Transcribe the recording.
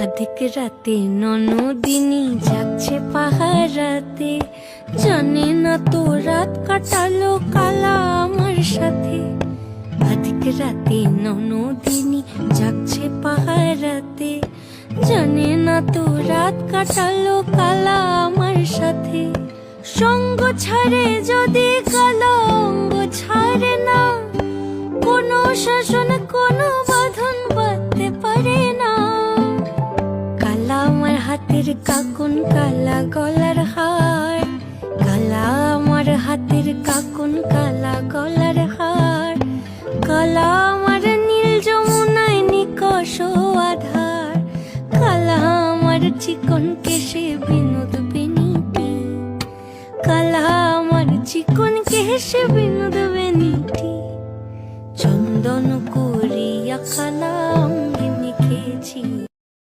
আধিক রাতে ননদিনী যাচ্ছে পাহারাতে, জানে না তো রাত কাটালো কালা আমার সাথে। আধিক রাতে ননদিনী যাচ্ছে পাহারাতে, জানে না তো রাত কাটালো কালা আমার সাথে। সঙ্গ ছাড়ে যদি কালো অঙ্গ ছাড়ে না, কোনো শাসন কোনো বাঁধন বাঁধতে পারে না। কালা আমার হাতের কাকুন কালা গলার হার, কালা আমার হাতের কাকুন কালা গলার হার। কালা আমার নীল যমুনায় নিকষ আধার, কালা আমার চিকন কেশে বিনোদ বেনিটি। কালা আমার চিকন কেশে বিনোদ বেনিটি। চন্দন করিয়া কালা অঙ্গে মেখেছি।